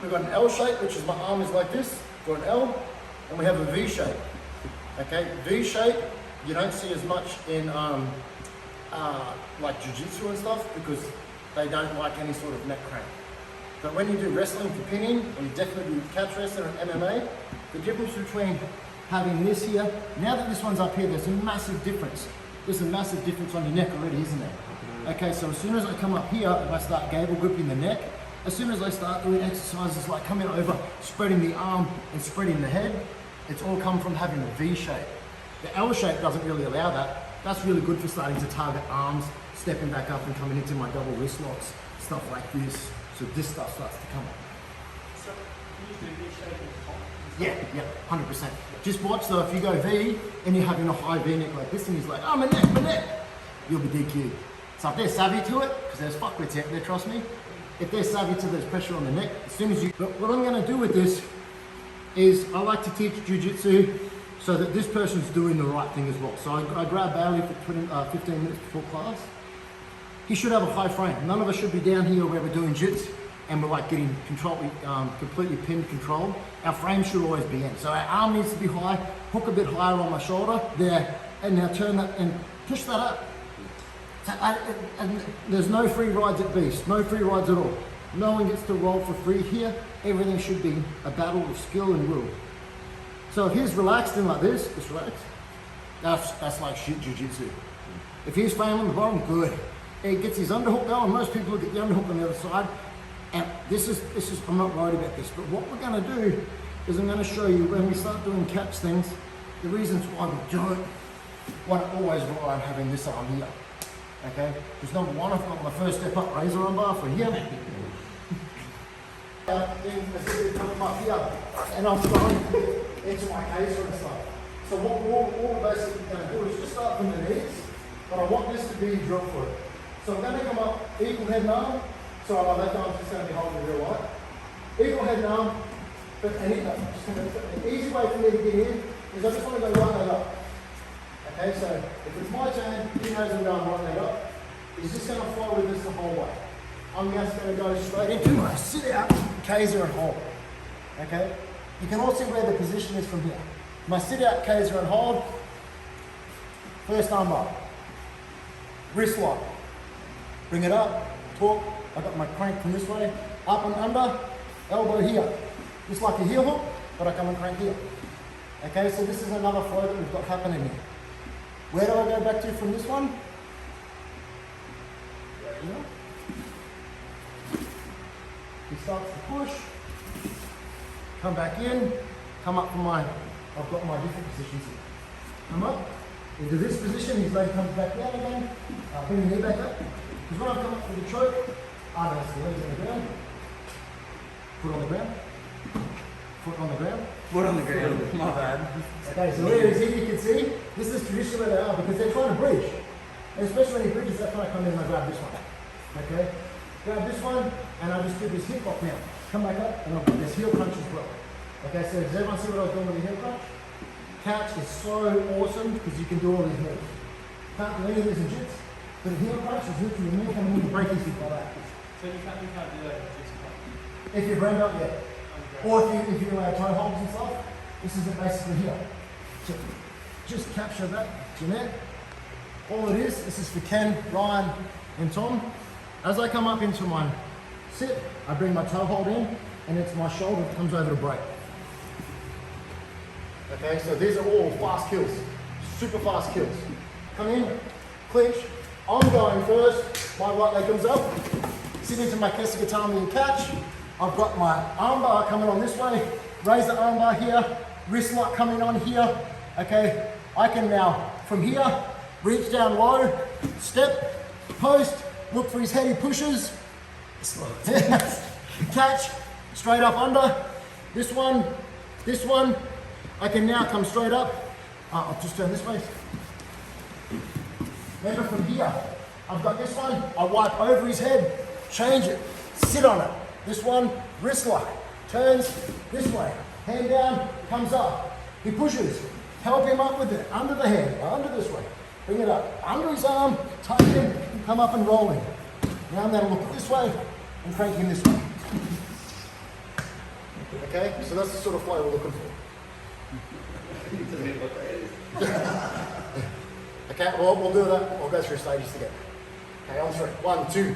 We've got an L shape, which is my arm is like this for an L, and we have a V shape. Okay, V shape you don't see as much in like jiu-jitsu and stuff because they don't like any sort of neck crank. But when you do wrestling for pinning, or you definitely do catch wrestling and MMA, the difference between having this here, now that this one's up here, there's a massive difference. There's a massive difference on your neck already, isn't there? Okay, so as soon as I come up here and I start gable gripping the neck, as soon as I start doing exercises like coming over, spreading the arm and spreading the head, it's all come from having a V shape. The L shape doesn't really allow that. That's really good for starting to target arms, stepping back up and coming into my double wrist locks, stuff like this. So this stuff starts to come up. So you do V shape in top? Yeah, 100%. Just watch though, if you go V and you're having a high V neck like this and he's like, oh, my neck, you'll be DQ. So if they're savvy to it, because there's fuckwits out there, trust me, if they're savvy to there's pressure on the neck, as soon as you... But what I'm going to do with this is I like to teach jiu-jitsu so that this person's doing the right thing as well. So I grab Bailey for 15 minutes before class. He should have a high frame. None of us should be down here where we're doing jits and we're like getting completely pinned, controlled. Our frame should always be in. So our arm needs to be high, hook a bit higher on my shoulder, there, and now turn that and push that up. And there's no free rides at Beast, no free rides at all. No one gets to roll for free here. Everything should be a battle of skill and will. So if he's relaxed in like this, just relax. That's like shit jiu-jitsu. If he's failing the bottom, good. He gets his underhook going. Most people get the underhook on the other side. And this is, I'm not worried about this, but what we're gonna do is I'm gonna show you when we start doing catch things, the reasons why we don't want to always rely on having this arm here. Okay? Because number one, I've got my first step up razor arm bar for here. Then I come up here and I'm throwing into my case and stuff. So what we're basically going to do is just start from the knees, but I want this to be drill foot. So I'm going to come up equal head and arm. So my left arm's just going to be holding real light. Equal head and arm, but an easy way for me to get in is I just want to go right leg up. Okay, so if it's my turn, he knows I'm going right leg up. He's just going to follow with this the whole way. I'm just going to go straight into my sit out, Kaiser and hold. Okay? You can all see where the position is from here. My sit out, Kaiser and hold. First arm up. Wrist lock. Bring it up, talk. I got my crank from this way. Up and under, elbow here. Just like a heel hook, but I come and crank here. Okay, so this is another flow that we've got happening here. Where do I go back to from this one? Right here. He starts to push, come back in, come up from I've got my different positions here. Come up, into this position, his leg comes back down again, bring the knee back up. Because when I come up with the choke, I rest the legs on the ground, foot on the ground, foot on the ground. Foot on the ground, my bad. Okay, so there is, here you can see, this is traditionally where they are because they're trying to bridge. And especially when he bridges, that's when I come in and I grab this one. Okay? Grab this one, and I just do this hip hop now. Come back up, and I've got this heel crunch as well. Okay, so does everyone see what I was doing with the heel crunch? Catch is so awesome because you can do all these moves. Can't do any of these in jits, but a heel crunch is literally me coming in to break his hip like that. So you can't do that in jits? If you're brained up, yeah. Or if you toe holds and stuff, this is it basically here. So just capture that, Jeanette. All it is, this is for Ken, Ryan, and Tom. As I come up into my sit, I bring my toe hold in, and it's my shoulder that comes over to break. Okay, so these are all fast kills, super fast kills. Come in, clinch, I'm going first, my right leg comes up, sit into my Kesagatami and catch. I've got my arm bar coming on this way, raise the arm bar here, wrist lock coming on here. Okay, I can now, from here, reach down low, step, post, look for his head, he pushes, catch, straight up under, this one, I can now come straight up, I'll just turn this way. Remember from here, I've got this one, I wipe over his head, change it, sit on it. This one, wrist lock, turns this way, hand down, comes up. He pushes, help him up with it, under the head, under this way. Bring it up, under his arm, tuck him, come up and roll him. Now I'm going to look this way and crank him this way. Okay, so that's the sort of flow we're looking for. Okay, well, we'll do that. We'll go through stages together. Okay, on 3. 1, 2.